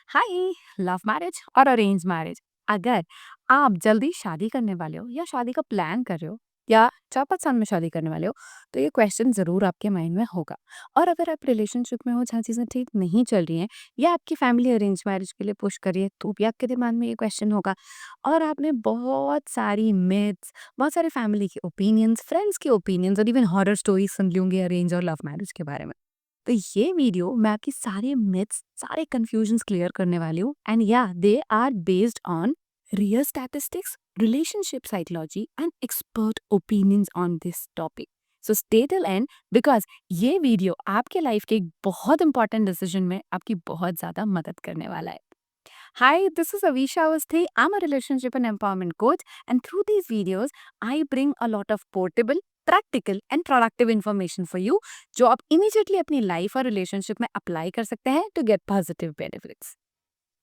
हाय। Love marriage और arrange marriage, अगर आप जल्दी शादी करने वाले हो या शादी का प्लान कर रहे हो या 4-5 साल में शादी करने वाले हो, तो ये क्वेश्चन ज़रूर आपके माइंड में होगा। और अगर आप रिलेशनशिप में हो जहाँ चीज़ें ठीक नहीं चल रही हैं या आपकी फैमिली अरेंज मैरिज के लिए पुश कर रही है, तो भी आपके दिमाग में ये क्वेश्चन होगा। और आपने बहुत सारी मिथ्स, बहुत सारे फैमिली के ओपिनियंस, फ्रेंड्स के ओपिनियंस और इवन हॉरर स्टोरीज सुन ली होंगी अरेंज और लव मैरिज के बारे में। तो ये वीडियो मैं आपकी सारे मिथ्स, सारे कंफ्यूजन्स क्लियर करने वाली हूँ। एंड या they are based on real statistics, relationship psychology and expert opinions on this topic. So stay till end, because ये वीडियो आपके लाइफ के एक बहुत इंपॉर्टेंट डिसीजन में आपकी बहुत ज्यादा मदद करने वाला है। Hi, this is Avisha Awasthi. I'm a relationship and empowerment coach, and through these videos, I bring a lot of portable, practical and productive information for you, जो आप immediately अपनी लाइफ और रिलेशनशिप में अप्लाई कर सकते हैं to get positive benefits.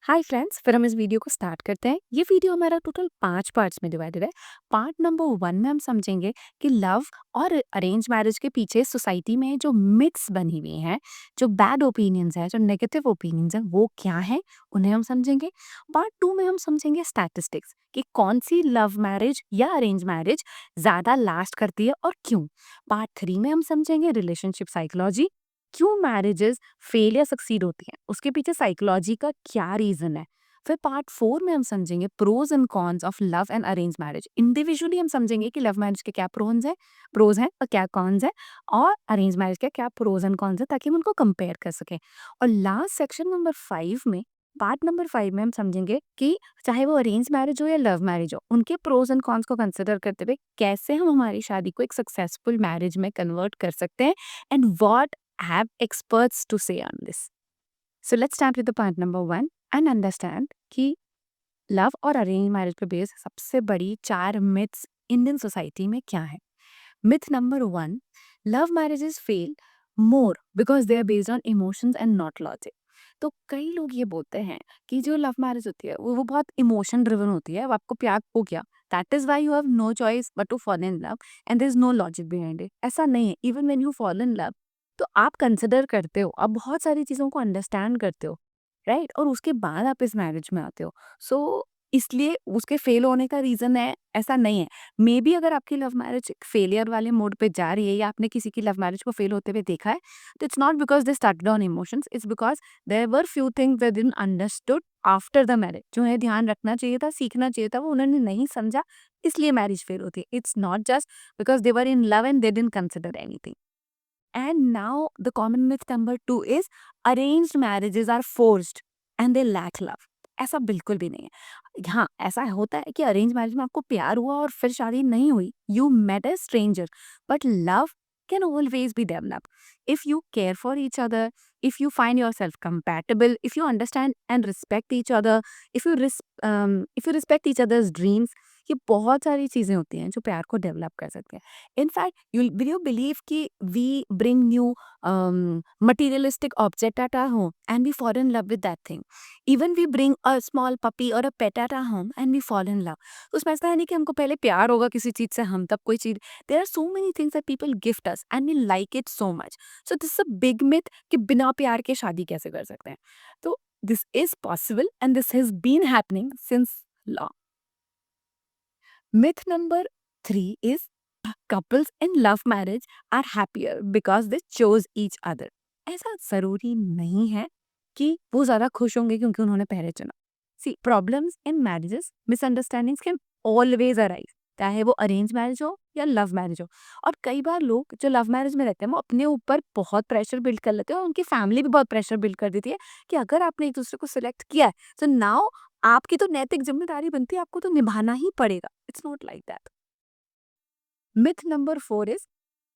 Hi friends, फिर हम इस वीडियो को स्टार्ट करते हैं। ये वीडियो हमारा टोटल 5 पार्ट्स में डिवाइडेड है। पार्ट नंबर 1 में हम समझेंगे कि लव और अरेंज मैरिज के पीछे सोसाइटी में जो मिथ्स बनी हुई हैं, जो बैड ओपिनियंस है, जो नेगेटिव ओपिनियंस है, वो क्या है, उन्हें हम समझेंगे। पार्ट 2 में हम समझेंगे स्टैटिस्टिक्स कि कौन सी लव मैरिज या अरेंज मैरिज ज़्यादा लास्ट करती है और क्यों। पार्ट 3 में हम समझेंगे रिलेशनशिप साइकोलॉजी, क्यों मैरिजेस फेल या सक्सीड होती हैं, उसके पीछे साइकोलॉजी का क्या रीजन है। फिर पार्ट 4 में हम समझेंगे pros and cons of love and arrange marriage. Individually हम समझेंगे कि लव मैरिज के क्या प्रोज हैं और क्या कॉन्स है, और अरेंज मैरिज के क्या प्रोज एंड कॉन्स है, ताकि हम उनको कंपेयर कर सकें। और लास्ट सेक्शन नंबर 5 में, पार्ट नंबर 5 में हम समझेंगे कि चाहे वो अरेंज मैरिज हो या लव मैरिज हो, उनके प्रोज एंड कॉन्स को कंसिडर करते हुए कैसे हम हमारी शादी को एक सक्सेसफुल मैरिज में कन्वर्ट कर सकते हैं, and what have experts to say on this. So let's start with the part number 1 and understand कि लव और अरेंज मैरिज पे बेस सबसे बड़ी 4 मिथ्स इंडियन सोसाइटी में क्या है। Myth number 1, love marriages fail more because they are based on emotions and not logic. तो कई लोग ये बोलते हैं कि जो लव मैरिज होती है वो बहुत इमोशन ड्रिवन होती है। अब आपको प्यार हो गया, that is why you have no choice but to fall in love, and there is no logic behind it. ऐसा नहीं है। Even when you fall in love, तो आप कंसिडर करते हो, आप बहुत सारी चीज़ों को अंडरस्टैंड करते हो, राइट? और उसके बाद आप इस मैरिज में आते हो। सो इसलिए उसके फेल होने का रीज़न है, ऐसा नहीं है। मे बी अगर आपकी लव मैरिज फेलियर वाले मोड पे जा रही है या आपने किसी की लव मैरिज को फेल होते हुए देखा है, तो it's not because they started on emotions, it's because there were few things they didn't understood after the marriage. जो है ध्यान रखना चाहिए था, सीखना चाहिए था, वो उन्होंने नहीं समझा, इसलिए मैरिज फेल होती है। It's not just because they were in love and they didn't consider anything. And now the common myth number 2 is arranged marriages are forced and they lack love. ऐसा बिल्कुल भी नहीं है। हाँ, ऐसा होता है कि अरेंज मैरिज में आपको प्यार हुआ और फिर शादी नहीं हुई। You met a stranger, but love can always be developed if you care for each other, if you find yourself compatible, if you understand and respect each other, if you respect each other's dreams. ये बहुत सारी चीजें होती हैं जो प्यार को develop कर सकते हैं। इनफैक्ट यू बिलीव कि we bring new materialistic object at our home and we fall in love with that thing. Even we bring a small puppy or a pet at our home and we fall in love. उसमें ऐसा है नहीं कि हमको पहले प्यार होगा किसी चीज से हम तब कोई चीज। There are so many things that people gift us and we like it so much. So this is a big myth कि बिना प्यार के शादी कैसे कर सकते हैं। तो this is possible and this has been happening since long. Myth number 3 is couples in love marriage are happier because they chose each other. ऐसा जरूरी नहीं है कि वो ज्यादा खुश होंगे क्योंकि उन्होंने पहले चुना। See problems in marriages, misunderstandings can always arise, चाहे वो अरेंज मैरिज हो या लव मैरिज हो। और कई बार लोग जो लव मैरिज में रहते हैं वो अपने ऊपर बहुत प्रेशर बिल्ड कर लेते हैं और उनकी फैमिली भी बहुत प्रेशर बिल्ड कर देती है कि अगर आपने एक दूसरे को सिलेक्ट किया है तो नाउ आपकी तो नैतिक जिम्मेदारी बनती है, आपको तो निभाना ही पड़ेगा। It's not like that. Myth number 4 is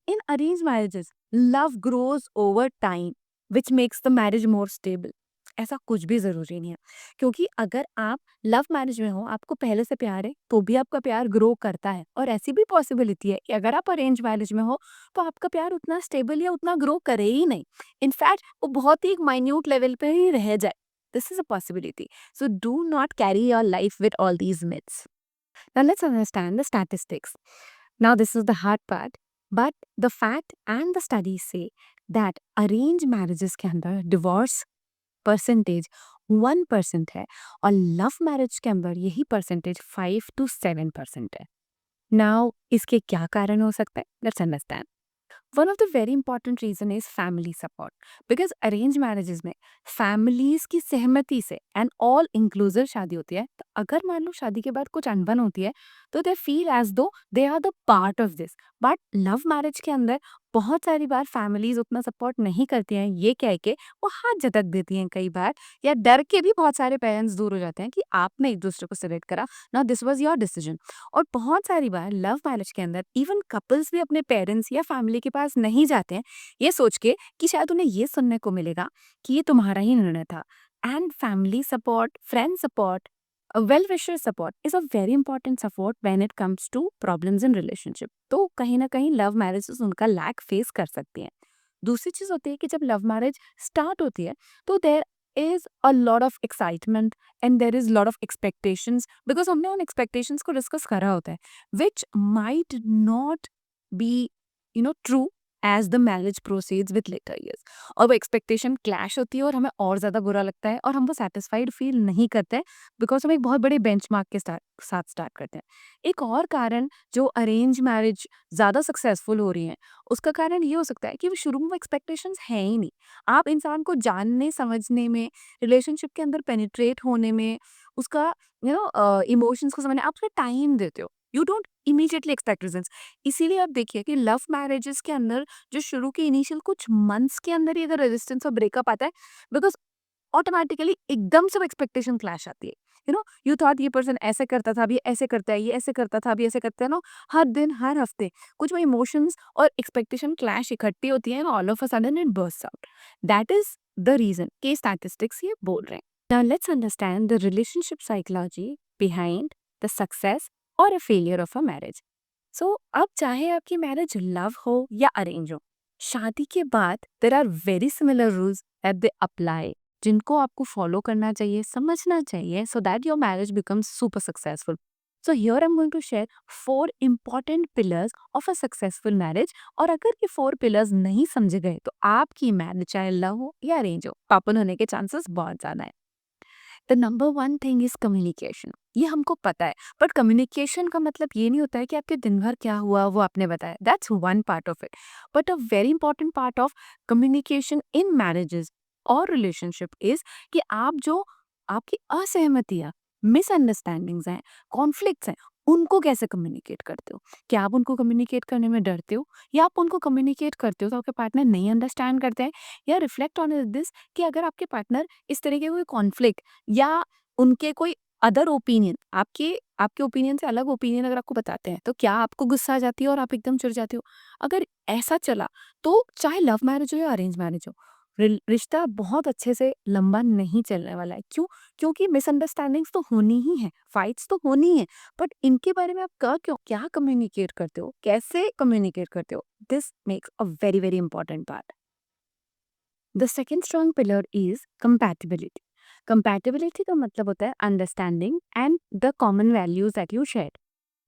in arranged marriages, love grows over time, which makes the marriage more stable. ऐसा कुछ भी जरूरी नहीं है, क्योंकि अगर आप लव मैरिज में हो, आपको पहले से प्यार है, तो भी आपका प्यार ग्रो करता है। और ऐसी भी पॉसिबिलिटी है कि अगर आप अरेंज मैरिज में हो, तो आपका प्यार उतना स्टेबल या उतना ग्रो करे ही नहीं। इनफैक्ट वो बहुत ही एक माइन्यूट लेवल पे ही रह जाए। This is a possibility. So do not carry your life with all these myths. Now let's understand the statistics. Now this is the hard part, but the fact and the studies say that arranged marriages के अंदर divorce percentage 1% है और love marriage के अंदर यही percentage 5 to 7% है। Now इसके क्या कारण हो सकता है? Let's understand. One of the very important reason is family support, because arrange marriages में फैमिलीज की सहमति से एंड ऑल इंक्लूसिव शादी होती है। तो अगर मान लो शादी के बाद कुछ अनबन होती है तो दे feel as though they are the part of this. But love marriage के अंदर बहुत सारी बार फैमिलीज उतना सपोर्ट नहीं करती हैं, ये कह के वो हाथ झटक देती हैं कई बार, या डर के भी बहुत सारे पेरेंट्स दूर हो जाते हैं कि आपने एक दूसरे को सिलेक्ट करा, ना दिस वॉज योर डिसीजन। और बहुत सारी बार लव मैरिज के अंदर इवन कपल्स भी अपने पेरेंट्स या फैमिली के पास नहीं जाते हैं, ये सोच के कि शायद उन्हें ये सुनने को मिलेगा कि ये तुम्हारा ही निर्णय था। And family support, friend support, well wisher support is a very important support when it comes to problems in relationship. तो कहीं ना कहीं लव मैरिजेस उनका लैक फेस कर सकती हैं। दूसरी चीज होती है कि जब लव मैरिज स्टार्ट होती है तो there is a lot of excitement and there is lot of expectations, because हमने उन एक्सपेक्टेशंस को डिस्कस करा होता है, which might not be true as the marriage proceeds with later years. और वो एक्सपेक्टेशन क्लैश होती है और हमें और ज़्यादा बुरा लगता है और हम वो सेटिस्फाइड फील नहीं करते हैं, बिकॉज हम एक बहुत बड़े बेंचमार्क के साथ स्टार्ट करते हैं। एक और कारण जो अरेंज मैरिज ज़्यादा सक्सेसफुल हो रही है, उसका कारण ये हो सकता है कि वो शुरू में वो एक्सपेक्टेशंस है ही नहीं। आप इंसान को जानने समझने में, रिलेशनशिप के अंदर पेनिट्रेट होने में, उसका इमोशंस को समझने आप उसका टाइम देते हो। You don't immediately expect results. इसीलिए आप देखिए कि लव मैरिजेस के अंदर जो शुरू के इनिशियल कुछ मंथ्स के अंदर ही अगर रेजिस्टेंस और ब्रेकअप आता है, बिकॉज ऑटोमेटिकली एकदम से वो एक्सपेक्टेशन क्लैश आती है। यू थॉट ये पर्सन ऐसे करता था, अभी ऐसे करता है, ये ऐसे करता था, अभी ऐसे करता है। हर दिन हर हफ्ते कुछ वो इमोशंस और एक्सपेक्टेशन क्लैश इकट्ठी होती है, all of a sudden it burst out. That is the reason के स्टैटिस्टिक्स ये बोल रहे हैं। Now let's understand the relationship psychology behind the success or a failure of a marriage. So अब चाहे आपकी मैरिज लव हो या अरेंज हो, शादी के बाद there are very similar rules that they apply, जिनको आपको फॉलो करना चाहिए, समझना चाहिए, so that your marriage becomes super successful. So here I am going to share 4 important pillars of a successful marriage. और अगर ये 4 पिलर्स नहीं समझे गए तो आपकी मैरिज चाहे लव हो या अरेंज हो, पापन होने के चांसेस बहुत ज्यादा है। The number one thing is communication. ये हमको पता है, बट कम्युनिकेशन का मतलब ये नहीं होता है कि आपके दिन भर क्या हुआ वो आपने बताया, that's one part of it. But a very important part of communication in marriages और रिलेशनशिप इज कि आप जो आपकी असहमतियां, मिसअंडरस्टैंडिंग्स हैं, कॉन्फ्लिक्ट्स हैं, उनको कैसे कम्युनिकेट करते हो। क्या आप उनको कम्युनिकेट करने में डरते हो, या आप उनको कम्युनिकेट करते हो तो आपके पार्टनर नहीं अंडरस्टैंड करते हैं, या रिफ्लेक्ट ऑन दिस कि अगर आपके पार्टनर इस तरह के कोई कॉन्फ्लिक्ट या उनके कोई अदर ओपिनियन, आपके आपके ओपिनियन से अलग ओपिनियन अगर आपको बताते हैं, तो क्या आपको गुस्सा आ जाती है और आप एकदम चिढ़ जाते हो? अगर ऐसा चला तो चाहे लव मैरिज हो या अरेंज मैरिज हो, रिश्ता बहुत अच्छे से लंबा नहीं चलने वाला है। क्यों? क्योंकि मिसअंडरस्टैंडिंग्स तो होनी ही है, फाइट्स तो होनी है, बट इनके बारे में आप क्या कम्युनिकेट करते हो, कैसे कम्युनिकेट करते हो, this makes a very very important part. The second strong pillar is compatibility. Compatibility का मतलब होता है understanding and the common values that you share.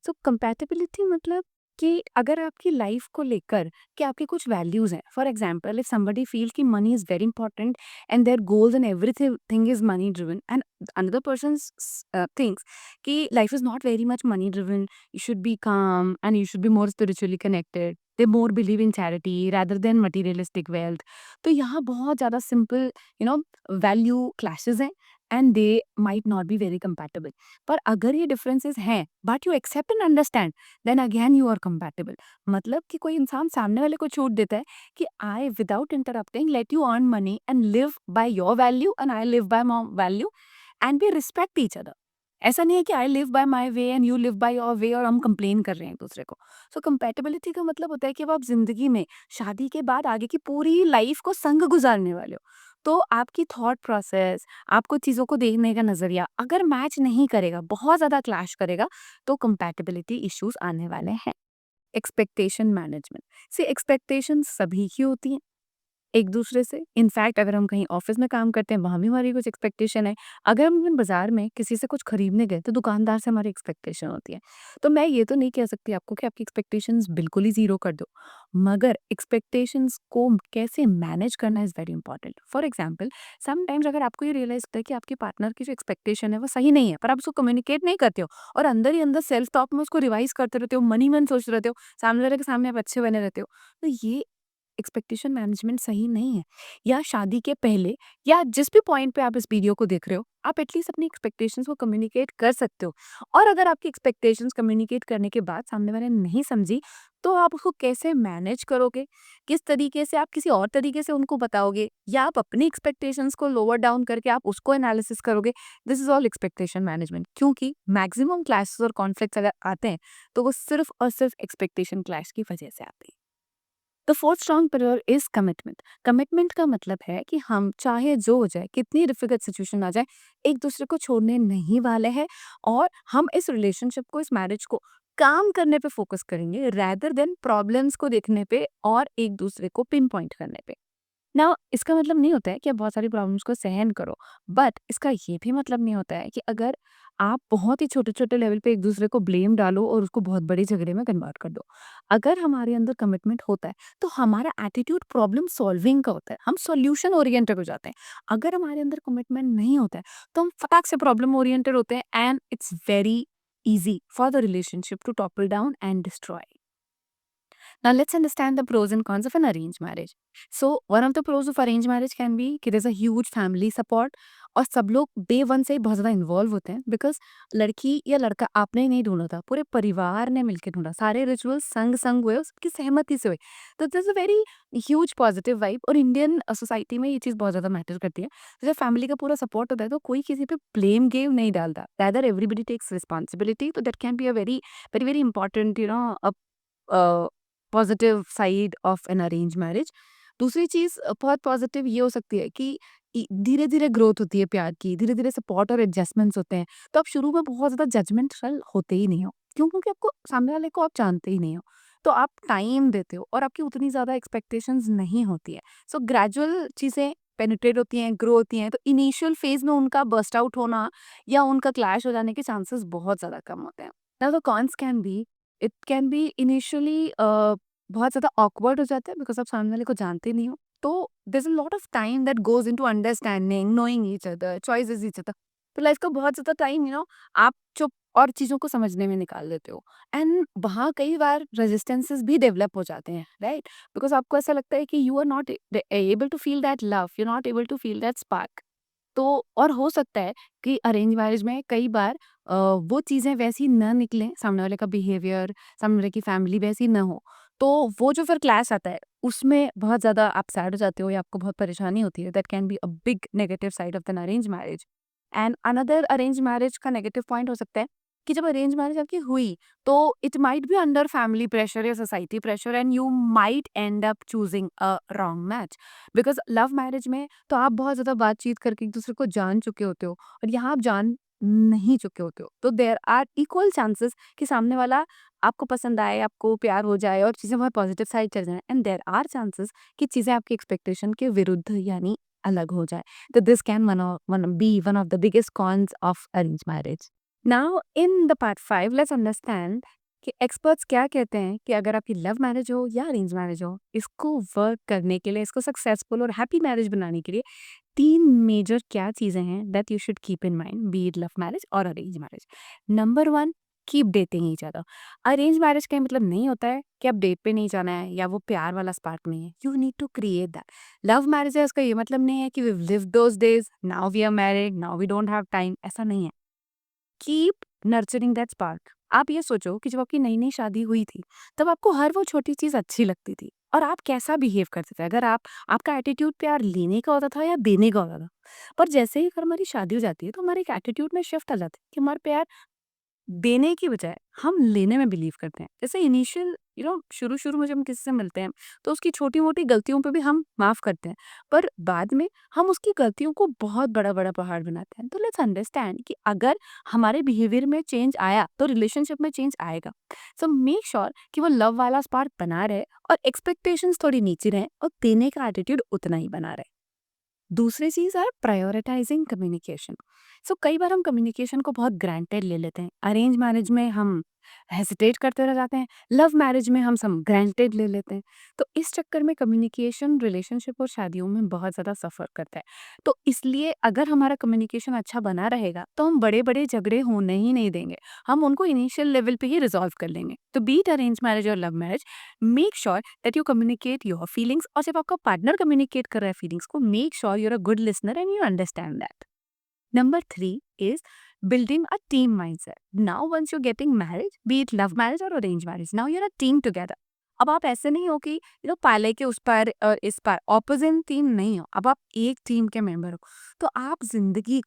So compatibility मतलब कि अगर आपकी लाइफ को लेकर कि आपके कुछ वैल्यूज हैं, for example if somebody feel कि money is very important and their goals and everything is money driven, and another person thinks कि life is not very much money driven, you should be calm and you should be more spiritually connected, they more believe in charity rather than materialistic wealth। तो यहाँ बहुत ज़्यादा simple value clashes हैं and they might not be very compatible. पर अगर ये differences हैं but you accept and understand, then again you are compatible. मतलब कि कोई इंसान सामने वाले को छूट देता है कि I without interrupting let you earn money and live by your value and I live by my value and we respect each other. ऐसा नहीं है कि I live by my way and you live by your way और हम complain कर रहे हैं एक दूसरे को। सो कंपेटेबिलिटी का मतलब होता है कि अब आप जिंदगी में शादी के बाद आगे की पूरी लाइफ को संग गुजारने वाले हो, तो आपकी थॉट प्रोसेस, आपको चीज़ों को देखने का नज़रिया अगर मैच नहीं करेगा, बहुत ज़्यादा क्लैश करेगा, तो कंपैटिबिलिटी इश्यूज आने वाले हैं। एक्सपेक्टेशन मैनेजमेंट से एक्सपेक्टेशन सभी की होती हैं, एक दूसरे से। इनफैक्ट अगर हम कहीं ऑफिस में काम करते हैं, वहाँ भी हमारी कुछ एक्सपेक्टेशन है। अगर हम इवन बाजार में किसी से कुछ खरीदने गए, तो दुकानदार से हमारी एक्सपेक्टेशन होती है। तो मैं ये तो नहीं कह सकती आपको कि आपकी एक्सपेक्टेशंस बिल्कुल ही ज़ीरो कर दो, मगर एक्सपेक्टेशंस को कैसे मैनेज करना is very important. For example, sometimes अगर आपको ये रियलाइज़ होता है कि आपके पार्टनर की जो एक्सपेक्टेशन है वो सही नहीं है, पर आप उसको कम्युनिकेट नहीं करते हो और अंदर ही अंदर सेल्फ टॉक में उसको रिवाइज़ करते रहते हो, मन ही मन सोचते रहते हो, सामने वाले के सामने आप अच्छे बने रहते हो। तो ये एक्सपेक्टेशन मैनेजमेंट सही नहीं है। या शादी के पहले या जिस भी पॉइंट पे आप इस वीडियो को देख रहे हो, आप एटलीस्ट अपनी एक्सपेक्टेशंस को कम्युनिकेट कर सकते हो। और अगर आपकी एक्सपेक्टेशंस कम्युनिकेट करने के बाद सामने वाले ने नहीं समझी, तो आप उसको कैसे मैनेज करोगे? किस तरीके से आप किसी और तरीके से उनको बताओगे, या आप अपनी एक्सपेक्टेशंस को लोअर डाउन करके आप उसको एनालिसिस करोगे? This is all expectation management. क्योंकि मैक्सिमम क्लैशेस और कॉन्फ्लिक्ट्स अगर आते हैं, तो वो सिर्फ और सिर्फ एक्सपेक्टेशन क्लैश की वजह से आते हैं। The fourth strong pillar is commitment. Commitment का मतलब है कि हम चाहे जो हो जाए, कितनी डिफिकल्ट सिचुएशन आ जाए, एक दूसरे को छोड़ने नहीं वाले हैं। और हम इस रिलेशनशिप को, इस मैरिज को काम करने पे फोकस करेंगे, rather देन प्रॉब्लम्स को देखने पे और एक दूसरे को पिन पॉइंट करने पे। ना इसका मतलब नहीं होता है कि आप बहुत सारी प्रॉब्लम्स को सहन करो, बट इसका ये भी मतलब नहीं होता है कि अगर आप बहुत ही छोटे-छोटे लेवल पे एक-दूसरे को ब्लेम डालो और उसको बहुत बड़े झगड़े में कन्वर्ट कर दो। अगर हमारे अंदर कमिटमेंट होता है, तो हमारा एटीट्यूड प्रॉब्लम सॉल्विंग का होता है, हम सॉल्यूशन ओरिएंटेड हो जाते हैं। अगर हमारे अंदर कमिटमेंट नहीं होता है, तो हम फटाक से प्रॉब्लम ओरिएंटेड होते हैं, and it's very easy for the relationship to topple down and destroy. Now let's understand the pros and cons of an arranged marriage. So one of the pros of arranged marriage can be कि there's a huge family support, और सब लोग day one से ही बहुत ज़्यादा involve होते हैं, because लड़की या लड़का आपने ही नहीं ढूंढा था, पूरे परिवार ने मिलकर ढूंढा, सारे रिचुअल्स संग संग हुए, उसकी सहमति से हुए। तो this a very huge positive vibe, और इंडियन सोसाइटी में ये चीज़ बहुत ज़्यादा मैटर करती है। तो जब फैमिली का पूरा सपोर्ट होता है, तो कोई किसी पे ब्लेम गेम नहीं डालता, रैदर एवरीबडी टेक्स रिस्पॉन्सिबिलिटी। तो that can be a very very very important positive side of an arrange marriage. दूसरी चीज़ बहुत पॉजिटिव ये हो सकती है कि धीरे-धीरे ग्रोथ होती है प्यार की, धीरे-धीरे सपोर्ट और एडजस्टमेंट्स होते हैं। तो आप शुरू में बहुत ज़्यादा जजमेंटल होते ही नहीं हो। क्यों? क्योंकि आपको सामने वाले को आप जानते ही नहीं हो। तो आप टाइम देते हो और आपकी उतनी ज़्यादा एक्सपेक्टेशंस नहीं होती है। सो ग्रेजुअल चीज़ें पेनिट्रेट होती हैं, ग्रो होती हैं, तो इनिशियल फेज़ में उनका बर्स्ट आउट होना या उनका क्लैश हो जाने के चांसेस बहुत ज़्यादा कम होते हैं। Now the cons can be, it can be initially बहुत ज़्यादा ऑकवर्ड हो जाता है, बिकॉज़ आप सामने वाले को जानते नहीं हो। तो there is a lot of time that goes into understanding, knowing each other, choices each other. तो लाइफ का बहुत ज़्यादा टाइम आप चुप और चीज़ों को समझने में निकाल देते हो, एंड वहाँ कई बार रेजिस्टेंसेस भी डेवलप हो जाते हैं, राइट? बिकॉज़ आपको ऐसा लगता है कि you are not able to feel that love, you are not able to feel that spark. तो और हो सकता है कि अरेंज मैरिज में कई बार वो चीज़ें वैसी ना निकलें, सामने वाले का बिहेवियर, सामने वाले की फैमिली वैसी ना हो। तो वो जो फिर क्लैश आता है, उसमें बहुत ज़्यादा आप सैड हो जाते हो या आपको बहुत परेशानी होती है। That can be a big negative side of an arrange marriage. And another arrange marriage का नेगेटिव पॉइंट हो सकता है कि जब अरेंज मैरिज आपकी हुई, तो it might be under family pressure या society pressure, and you might end up choosing a wrong match. Because love marriage में तो आप बहुत ज़्यादा बातचीत करके एक दूसरे को जान चुके होते हो, और यहाँ आप जान नहीं चुके होते हो। तो देयर आर इक्वल चांसेस कि सामने वाला आपको पसंद आए, आपको प्यार हो जाए और चीज़ें बहुत पॉजिटिव साइड चल जाएँ, एंड देयर आर चांसेस कि चीज़ें आपकी एक्सपेक्टेशन के विरुद्ध यानी अलग हो जाए। तो this can one of the biggest cons of arrange marriage. Now in the part 5 let's understand कि एक्सपर्ट्स क्या कहते हैं कि अगर आपकी लव मैरिज हो या अरेंज मैरिज हो, इसको वर्क करने के लिए, इसको सक्सेसफुल और हैप्पी मैरिज बनाने के लिए 3 मेजर क्या चीज़ें हैं that you should keep in mind, be it love marriage और arrange marriage. Number 1, keep dating each other. Arrange marriage का ये मतलब नहीं होता है कि आप डेट पे नहीं जाना है या वो प्यार वाला स्पार्क नहीं है। You need to create that. Love marriage है, इसका ये मतलब नहीं है कि we live those days, now we are married, now we don't have time, ऐसा नहीं है। Keep nurturing that spark. आप ये सोचो कि जब आपकी नई-नई शादी हुई थी, तब आपको हर वो छोटी चीज़ अच्छी लगती थी और आप कैसा बिहेव करते थे। अगर आपका एटीट्यूड प्यार लेने का होता था या देने का होता था। पर जैसे ही अगर हमारी शादी हो जाती है, तो हमारे एक एटीट्यूड में शिफ्ट आ जाता है कि हमारा प्यार देने की बजाय हम लेने में बिलीव करते हैं। जैसे इनिशियल शुरू-शुरू में जब हम किसी से मिलते हैं, तो उसकी छोटी-मोटी गलतियों पे भी हम माफ़ करते हैं। पर बाद में हम उसकी गलतियों को बहुत बड़ा-बड़ा पहाड़ बनाते हैं। तो लेट्स अंडरस्टैंड कि अगर हमारे बिहेवियर में चेंज आया, तो रिलेशनशिप में चेंज आएगा। सो मेक श्योर कि वो लव वाला स्पार्क बना रहे और एक्सपेक्टेशंस थोड़ी नीचे रहें और देने का एटीट्यूड उतना ही बना रहे। दूसरी चीज़ है प्रायोरिटाइजिंग कम्युनिकेशन। सो कई बार हम कम्युनिकेशन को बहुत ग्रांटेड ले लेते हैं। अरेंज मैरिज में हम हेसिटेट करते रह जाते हैं, लव मैरिज में हम सब ग्रांटेड ले लेते हैं। तो इस चक्कर में कम्युनिकेशन रिलेशनशिप और शादियों में बहुत ज़्यादा सफ़र करता है। तो इसलिए अगर हमारा कम्युनिकेशन अच्छा बना रहेगा, तो हम बड़े-बड़े झगड़े होने ही नहीं देंगे। हम उनको इनिशियल लेवल पे ही रिज़ॉल्व कर लेंगे। तो बी इट अरेंज मैरिज और love marriage, make sure that you communicate your feelings, और जब आपका पार्टनर कम्युनिकेट कर रहा है फीलिंग्स को, make sure you are a good listener and you understand that. Number three is building a team mindset. Now, once you're getting married, be it love marriage or arranged marriage, now you're a team together. अब आप ऐसे नहीं हो कि पाले के उस पार और इस पार ऑपोजिट टीम नहीं हो। अब आप एक टीम के मेंबर हो। तो आप जिंदगी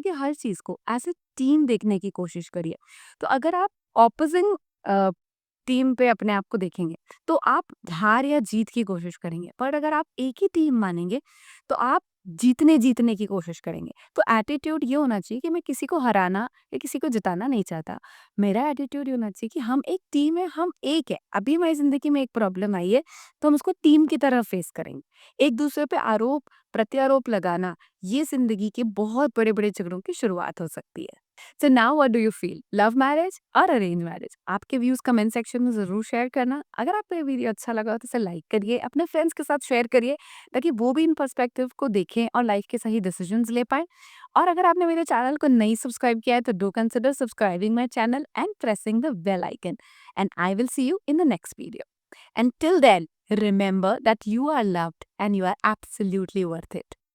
की हर चीज को एज ए टीम देखने की कोशिश करिए। तो अगर आप ऑपोजिट टीम पे अपने आप को देखेंगे, तो आप हार या जीत की कोशिश करेंगे। पर अगर आप एक ही टीम मानेंगे, तो आप जीतने की कोशिश करेंगे। तो एटीट्यूड ये होना चाहिए कि मैं किसी को हराना या किसी को जिताना नहीं चाहता। मेरा एटीट्यूड ये होना चाहिए कि हम एक टीम है, हम एक है। अभी हमारी ज़िंदगी में एक प्रॉब्लम आई है, तो हम उसको टीम की तरह फेस करेंगे। एक-दूसरे पे आरोप, प्रत्यारोप लगाना, ये ज़िंदगी के बहुत बड़े-बड़े झगड़ों की शुरुआत हो सकती है। So now what do you feel? Love marriage और अरेंज मैरिज? आपके व्यूज़ कमेंट सेक्शन में ज़रूर शेयर करना। अगर आपको ये वीडियो अच्छा लगा हो तो इसे लाइक करिए, अपने फ्रेंड्स के साथ शेयर करिए, ताकि वो भी इन पर्सपेक्टिव को देखें और लाइफ के सही डिसीजंस ले पाएँ। और अगर आपने मेरे चैनल को नहीं सब्सक्राइब किया है, तो do consider subscribing my channel and pressing the bell icon, and I will see you in the next video. And till then, remember that you are loved and you are absolutely worth it.